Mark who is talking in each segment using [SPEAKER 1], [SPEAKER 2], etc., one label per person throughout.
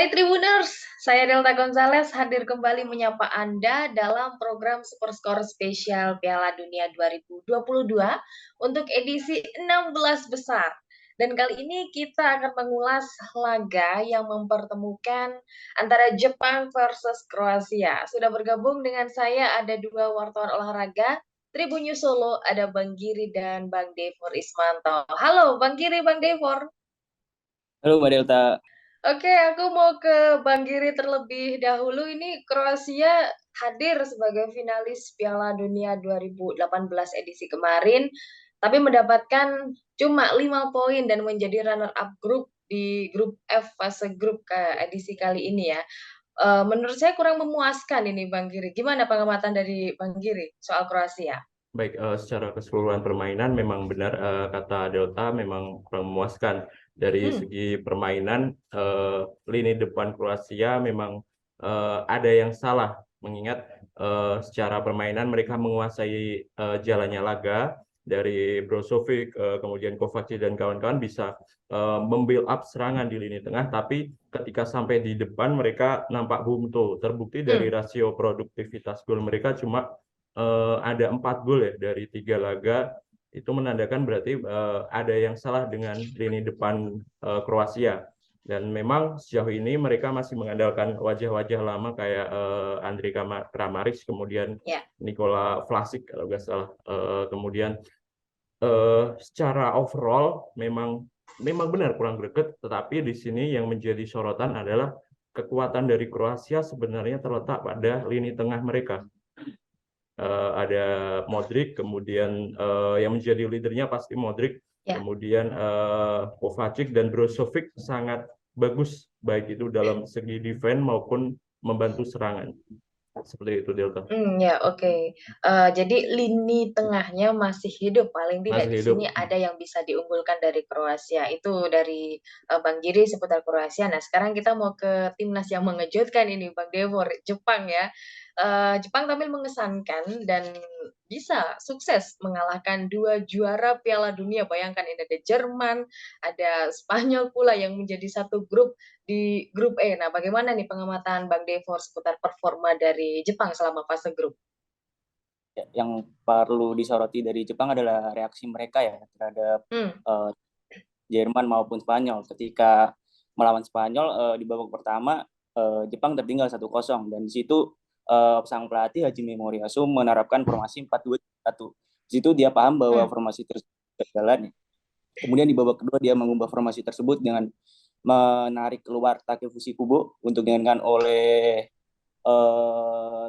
[SPEAKER 1] Hai Tribuners, saya Delta Gonzales hadir kembali menyapa Anda dalam program Superskor Spesial Piala Dunia 2022 untuk edisi 16 besar. Dan kali ini kita akan mengulas laga yang mempertemukan antara Jepang versus Kroasia. Sudah bergabung dengan saya ada dua wartawan olahraga, Tribun News Solo, ada Bang Giri dan Bang Devor Ismanto. Halo Bang Giri, Bang Devor.
[SPEAKER 2] Halo Mbak Delta.
[SPEAKER 1] Oke, aku mau ke Bang Giri terlebih dahulu. Ini Kroasia hadir sebagai finalis Piala Dunia 2018 edisi kemarin, tapi mendapatkan cuma 5 poin dan menjadi runner-up grup di grup F fase grup ke edisi kali ini ya. Menurut saya kurang memuaskan ini Bang Giri. Gimana pengamatan dari Bang Giri soal Kroasia?
[SPEAKER 3] Baik, secara keseluruhan permainan memang benar kata Delta memang kurang memuaskan. Dari
[SPEAKER 1] Hmm,
[SPEAKER 3] segi permainan, lini depan Kroasia memang ada yang salah, mengingat secara permainan mereka menguasai jalannya laga dari Brozovic, kemudian Kovacic dan kawan-kawan bisa membuild up serangan di lini tengah, tapi ketika sampai di depan mereka nampak buntu. Terbukti dari
[SPEAKER 1] hmm,
[SPEAKER 3] rasio produktivitas gol mereka cuma ada 4 gol ya dari 3 laga. Itu menandakan berarti ada yang salah dengan lini depan Kroasia. Dan memang sejauh ini mereka masih mengandalkan wajah-wajah lama kayak Andrei Kramaric, kemudian
[SPEAKER 1] ya.
[SPEAKER 3] Nikola Vlasic kalau nggak salah. Kemudian secara overall memang benar kurang greget, tetapi di sini yang menjadi sorotan adalah kekuatan dari Kroasia sebenarnya terletak pada lini tengah mereka. Ada Modric, kemudian yang menjadi leadernya pasti Modric,
[SPEAKER 1] Ya.
[SPEAKER 3] kemudian Kovacic dan Brozovic sangat bagus baik itu dalam segi defense maupun membantu serangan. Seperti itu Delta.
[SPEAKER 1] Ya, oke. Jadi lini tengahnya masih hidup, paling tidak
[SPEAKER 3] Masih
[SPEAKER 1] di
[SPEAKER 3] hidup.
[SPEAKER 1] sini ada yang bisa diunggulkan dari Kroasia. Itu dari Bang Giri seputar Kroasia. Nah, sekarang kita mau ke timnas yang mengejutkan ini, Bang Devor, Jepang ya. Jepang tampil mengesankan dan bisa sukses mengalahkan dua juara Piala Dunia. Bayangkan ini ada Jerman, ada Spanyol pula yang menjadi satu grup di grup E. Nah, bagaimana nih pengamatan Bang Devor seputar performa dari Jepang selama fase grup?
[SPEAKER 2] Yang perlu disoroti dari Jepang adalah reaksi mereka ya terhadap
[SPEAKER 1] Hmm,
[SPEAKER 2] uh, Jerman maupun Spanyol. Ketika melawan Spanyol di babak pertama, Jepang tertinggal 1-0 dan di situ sang pelatih Hajime Moriyasu menerapkan formasi 4-2-1. Di situ dia paham bahwa
[SPEAKER 1] hmm,
[SPEAKER 2] formasi tersebut berjalan. Kemudian di babak kedua dia mengubah formasi tersebut dengan menarik keluar Takefushi Kubo untuk digantikan oleh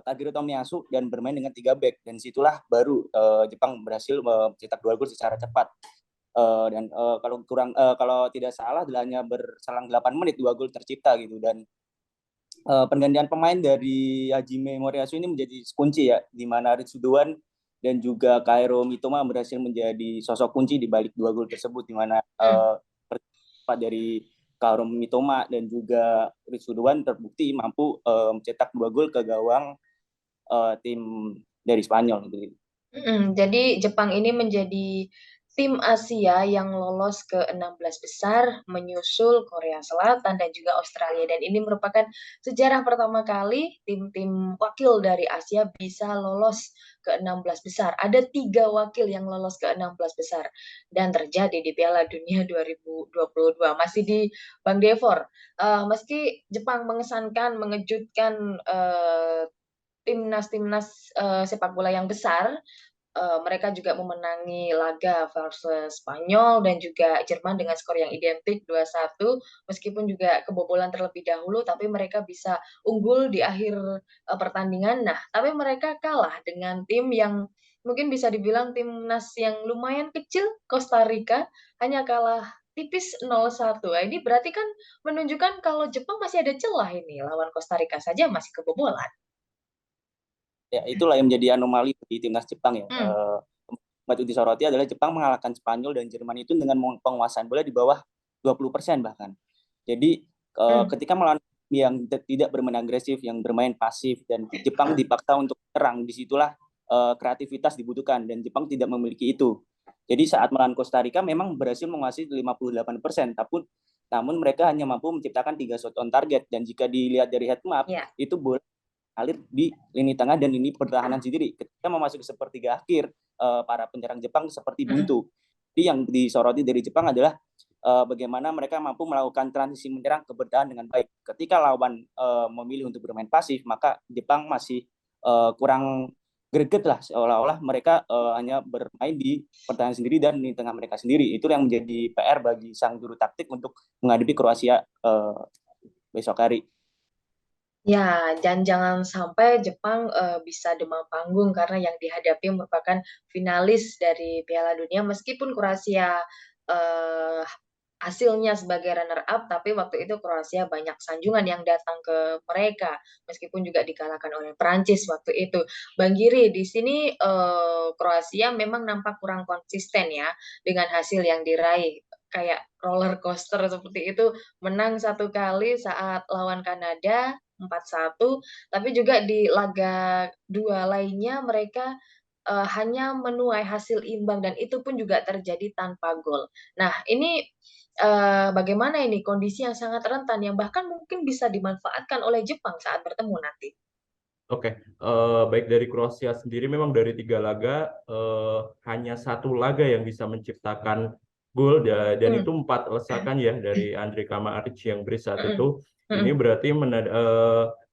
[SPEAKER 2] Tadiro Tomiyasu dan bermain dengan 3 back, dan situlah baru Jepang berhasil mencetak 2 gol secara cepat. Dan kalau tidak salah hanya berselang 8 menit 2 gol tercipta gitu, dan penggantian pemain dari Hajime Moriyasu ini menjadi kunci ya, di mana Ritsudoan dan juga Kairo Mitoma berhasil menjadi sosok kunci di balik 2 gol tersebut, di mana
[SPEAKER 1] hmm.
[SPEAKER 2] dari Kairo Mitoma dan juga Ritsudoan terbukti mampu mencetak 2 gol ke gawang tim dari Spanyol gitu.
[SPEAKER 1] Jadi Jepang ini menjadi tim Asia yang lolos ke 16 besar, menyusul Korea Selatan dan juga Australia. Dan ini merupakan sejarah pertama kali tim-tim wakil dari Asia bisa lolos ke 16 besar. Ada 3 wakil yang lolos ke 16 besar. Dan terjadi di Piala Dunia 2022. Masih di Bang Devor. Meski Jepang mengesankan, mengejutkan timnas-timnas sepak bola yang besar, mereka juga memenangi laga versus Spanyol dan juga Jerman dengan skor yang identik 2-1, meskipun juga kebobolan terlebih dahulu, tapi mereka bisa unggul di akhir pertandingan. Nah, tapi mereka kalah dengan tim yang mungkin bisa dibilang timnas yang lumayan kecil, Costa Rica, hanya kalah tipis 0-1. Nah, ini berarti kan menunjukkan kalau Jepang masih ada celah ini, lawan Costa Rica saja masih kebobolan.
[SPEAKER 2] Ya, itulah yang menjadi anomali di timnas Jepang ya.
[SPEAKER 1] Hmm,
[SPEAKER 2] Patut disoroti adalah Jepang mengalahkan Spanyol dan Jerman itu dengan penguasaan bola di bawah 20% bahkan. Jadi
[SPEAKER 1] hmm.
[SPEAKER 2] ketika melawan yang tidak bermain agresif, yang bermain pasif, dan Jepang dipaksa untuk serang, disitulah kreativitas dibutuhkan dan Jepang tidak memiliki itu. Jadi saat melawan Costa Rica memang berhasil menguasai 58%, namun mereka hanya mampu menciptakan 3 shot on target, dan jika dilihat dari heat map
[SPEAKER 1] Ya.
[SPEAKER 2] itu bola alir di lini tengah dan lini pertahanan sendiri. Ketika memasuki sepertiga akhir, para penyerang Jepang seperti buntu. Jadi yang disoroti dari Jepang adalah bagaimana mereka mampu melakukan transisi menyerang ke bertahan dengan baik. Ketika lawan memilih untuk bermain pasif, maka Jepang masih kurang greget lah, seolah-olah mereka hanya bermain di pertahanan sendiri dan di tengah mereka sendiri. Itu yang menjadi PR bagi sang juru taktik untuk menghadapi Kroasia besok hari.
[SPEAKER 1] Ya, dan jangan sampai Jepang bisa demam panggung karena yang dihadapi merupakan finalis dari Piala Dunia, meskipun Kroasia uh, hasilnya sebagai runner up, tapi waktu itu Kroasia banyak sanjungan yang datang ke mereka, meskipun juga dikalahkan oleh Prancis waktu itu. Bang Giri, di sini Kroasia memang nampak kurang konsisten ya dengan hasil yang diraih. Kayak roller coaster seperti itu, menang satu kali saat lawan Kanada 4-1, tapi juga di laga dua lainnya mereka hanya menuai hasil imbang, dan itu pun juga terjadi tanpa gol. Nah, ini bagaimana ini kondisi yang sangat rentan yang bahkan mungkin bisa dimanfaatkan oleh Jepang saat bertemu nanti.
[SPEAKER 3] Oke, baik dari Kroasia sendiri memang dari 3 laga hanya 1 laga yang bisa menciptakan gol, dan itu 4 lesakan ya dari Andre Kramaric yang brace saat itu. Ini berarti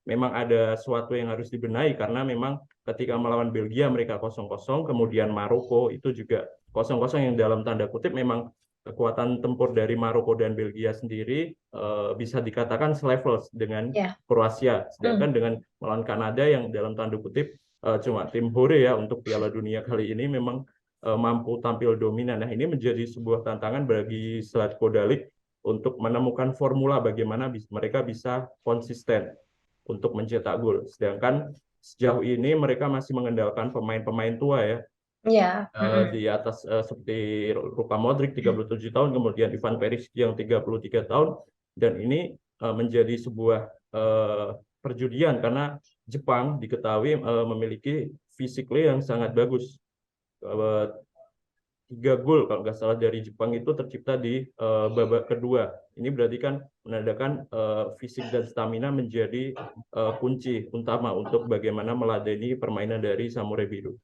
[SPEAKER 3] memang ada sesuatu yang harus dibenahi, karena memang ketika melawan Belgia mereka 0-0, kemudian Maroko itu juga 0-0, yang dalam tanda kutip memang kekuatan tempur dari Maroko dan Belgia sendiri bisa dikatakan selevel dengan Kroasia. Sedangkan dengan melawan Kanada yang dalam tanda kutip cuma tim hore ya untuk Piala Dunia kali ini, memang mampu tampil dominan. Nah, ini menjadi sebuah tantangan bagi Zlatko Dalic untuk menemukan formula bagaimana mereka bisa konsisten untuk mencetak gol. Sedangkan sejauh ini mereka masih mengandalkan pemain-pemain tua ya.
[SPEAKER 1] Ya.
[SPEAKER 3] Di atas seperti Luka Modric 37 tahun, kemudian Ivan Perisic yang 33 tahun, dan ini menjadi sebuah perjudian karena Jepang diketahui memiliki physically yang sangat bagus. 3 gol kalau nggak salah dari Jepang itu tercipta di babak kedua. Ini berarti kan menandakan fisik dan stamina menjadi kunci utama untuk bagaimana meladeni permainan dari Samurai Biru.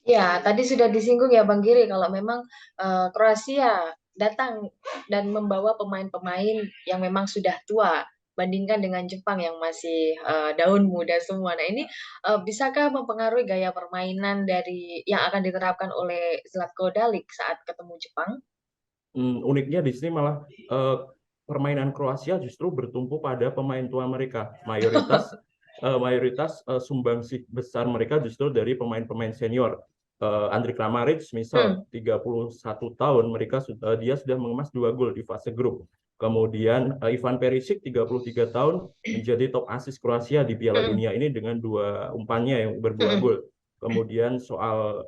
[SPEAKER 1] Ya, tadi sudah disinggung ya Bang Giri kalau memang Kroasia datang dan membawa pemain-pemain yang memang sudah tua bandingkan dengan Jepang yang masih daun muda semua. Nah, ini bisakah mempengaruhi gaya permainan dari yang akan diterapkan oleh Zlatko Dalic saat ketemu Jepang?
[SPEAKER 3] Uniknya di sini malah permainan Kroasia justru bertumpu pada pemain tua mereka. Mayoritas sumbangsih besar mereka justru dari pemain-pemain senior. Andre Kramaric misal 31 tahun, dia sudah mengemas 2 gol di fase grup. Kemudian Ivan Perisic 33 tahun menjadi top assist Kroasia di Piala Dunia ini dengan 2 umpannya yang berbuah gol. Kemudian soal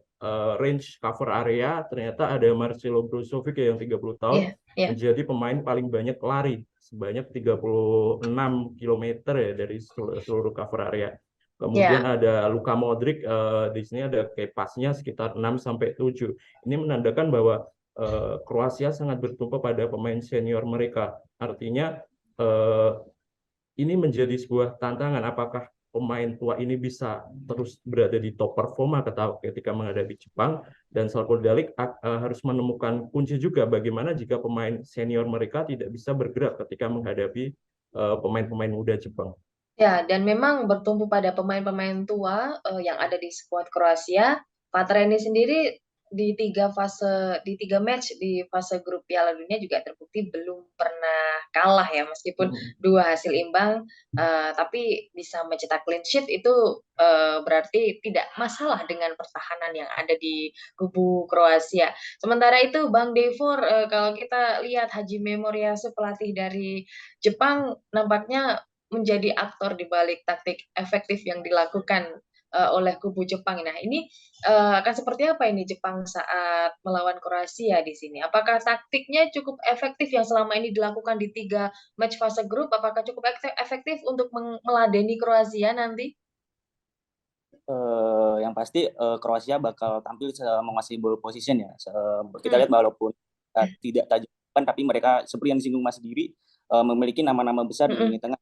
[SPEAKER 3] range cover area, ternyata ada Marcelo Brozovic yang 30 tahun menjadi pemain paling banyak lari sebanyak 36 km ya dari seluruh cover area. Kemudian ada Luka Modric, di sini ada pasnya sekitar 6-7. Ini menandakan bahwa Kroasia sangat bertumpu pada pemain senior mereka. Artinya ini menjadi sebuah tantangan, apakah pemain tua ini bisa terus berada di top performa ketika menghadapi Jepang, dan Zlatko Dalic harus menemukan kunci juga bagaimana jika pemain senior mereka tidak bisa bergerak ketika menghadapi pemain-pemain muda Jepang.
[SPEAKER 1] Ya, dan memang bertumpu pada pemain-pemain tua yang ada di skuad Kroasia. Patreni sendiri di 3 match di fase grup Piala Dunia juga terbukti belum pernah kalah ya, meskipun 2 hasil imbang, tapi bisa mencetak clean sheet itu berarti tidak masalah dengan pertahanan yang ada di kubu Kroasia. Sementara itu Bang Devor, kalau kita lihat Hajime Moriyasu pelatih dari Jepang nampaknya menjadi aktor di balik taktik efektif yang dilakukan oleh kubu Jepang. Nah, ini akan seperti apa ini Jepang saat melawan Kroasia di sini? Apakah taktiknya cukup efektif yang selama ini dilakukan di 3 match fase grup? Apakah cukup efektif untuk meladeni Kroasia nanti?
[SPEAKER 2] Yang pasti Kroasia bakal tampil menguasai ball position ya. Kita lihat walaupun tidak tajam, tapi mereka seperti yang disinggung Mas Giri, memiliki nama-nama besar di lini
[SPEAKER 1] Mm-mm.
[SPEAKER 2] tengah.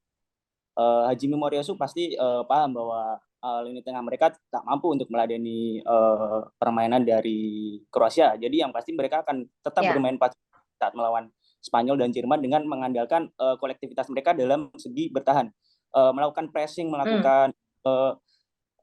[SPEAKER 2] Hajime Moriyasu pasti paham bahwa lini tengah mereka tak mampu untuk meladeni permainan dari Kroasia. Jadi yang pasti mereka akan tetap
[SPEAKER 1] Ya.
[SPEAKER 2] bermain saat melawan Spanyol dan Jerman dengan mengandalkan kolektivitas mereka dalam segi bertahan, melakukan pressing, melakukan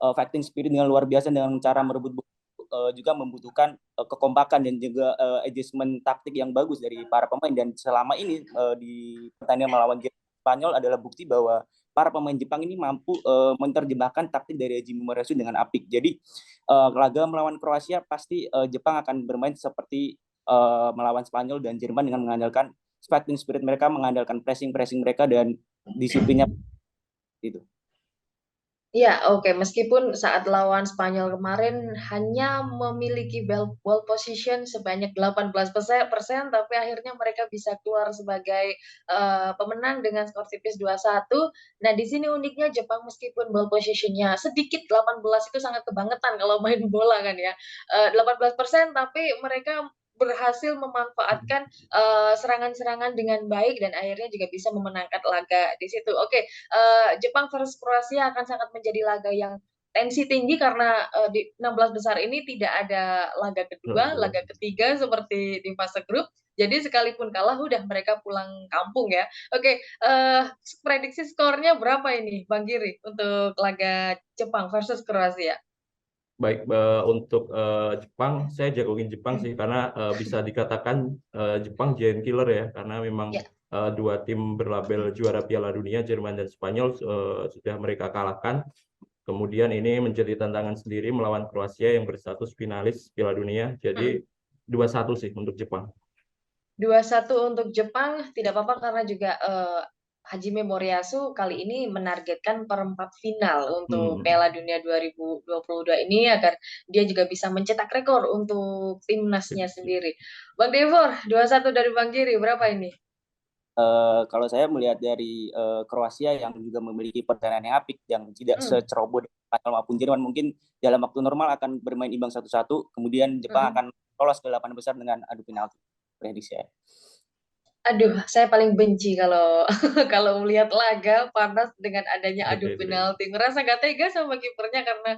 [SPEAKER 2] fighting spirit dengan luar biasa dengan cara merebut bola, juga membutuhkan kekompakan dan juga adjustment taktik yang bagus dari para pemain. Dan selama ini di pertandingan melawan Spanyol adalah bukti bahwa para pemain Jepang ini mampu menerjemahkan taktik dari Hajime Moriyasu dengan apik. Jadi laga melawan Kroasia pasti Jepang akan bermain seperti melawan Spanyol dan Jerman dengan mengandalkan fighting spirit mereka, mengandalkan pressing mereka dan disiplinnya itu.
[SPEAKER 1] Ya, oke. Meskipun saat lawan Spanyol kemarin hanya memiliki ball position sebanyak 18%, tapi akhirnya mereka bisa keluar sebagai pemenang dengan skor tipis 2-1. Nah, di sini uniknya Jepang meskipun ball position-nya sedikit 18 itu sangat kebangetan kalau main bola kan ya. 18% tapi mereka berhasil memanfaatkan serangan-serangan dengan baik dan akhirnya juga bisa memenangkan laga di situ. Oke, Jepang versus Kroasia akan sangat menjadi laga yang tensi tinggi karena di 16 besar ini tidak ada laga kedua, laga ketiga seperti di fase grup. Jadi sekalipun kalah udah mereka pulang kampung ya. Oke, prediksi skornya berapa ini Bang Giri untuk laga Jepang versus Kroasia?
[SPEAKER 3] Baik, untuk Jepang, saya jagoin Jepang sih karena bisa dikatakan Jepang giant killer ya, karena memang
[SPEAKER 1] Ya.
[SPEAKER 3] dua tim berlabel juara Piala Dunia, Jerman dan Spanyol sudah mereka kalahkan. Kemudian ini menjadi tantangan sendiri melawan Kroasia yang berstatus finalis Piala Dunia. Jadi 2-1 sih untuk Jepang.
[SPEAKER 1] 2-1 untuk Jepang tidak apa-apa karena juga Hajime Moriyasu kali ini menargetkan perempat final untuk Piala Dunia 2022 ini agar dia juga bisa mencetak rekor untuk timnasnya sendiri. Bang Devor, 2-1 dari Bang Giri, berapa ini?
[SPEAKER 2] Kalau saya melihat dari Kroasia yang juga memiliki pertahanan yang apik, yang tidak seceroboh Spanyol maupun Jerman, mungkin dalam waktu normal akan bermain imbang 1-1, kemudian Jepang akan lolos ke 8 besar dengan adu penalti. Prediksi saya.
[SPEAKER 1] Aduh, saya paling benci kalau kalau melihat laga panas dengan adanya adu penalti. Ngerasa gak tega sama kipernya karena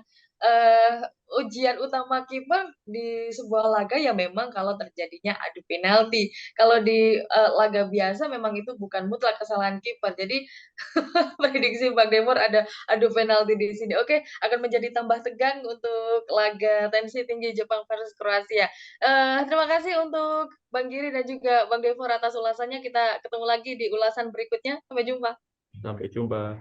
[SPEAKER 1] ujian utama kiper di sebuah laga ya memang kalau terjadinya adu penalti. Kalau di laga biasa memang itu bukan mutlak kesalahan kiper. Jadi prediksi Bang Demor ada adu penalti di sini. Oke, akan menjadi tambah tegang untuk laga tensi tinggi Jepang versus Kroasia. Terima kasih untuk Bang Giri dan juga Bang Devor atas ulasannya. Kita ketemu lagi di ulasan berikutnya. Sampai jumpa.
[SPEAKER 3] Sampai jumpa.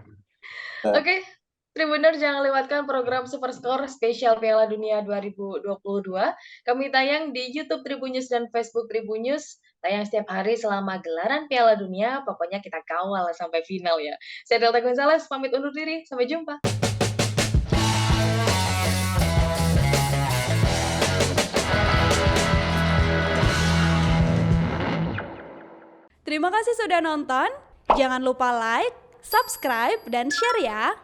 [SPEAKER 1] Oke, Tribuners jangan lewatkan program Superscore spesial Piala Dunia 2022. Kami tayang di YouTube Tribunnews dan Facebook Tribunnews. Tayang setiap hari selama gelaran Piala Dunia. Pokoknya kita kawal sampai final ya. Saya Delta Gonzales, pamit undur diri. Sampai jumpa.
[SPEAKER 4] Terima kasih sudah nonton. Jangan lupa like, subscribe, dan share ya.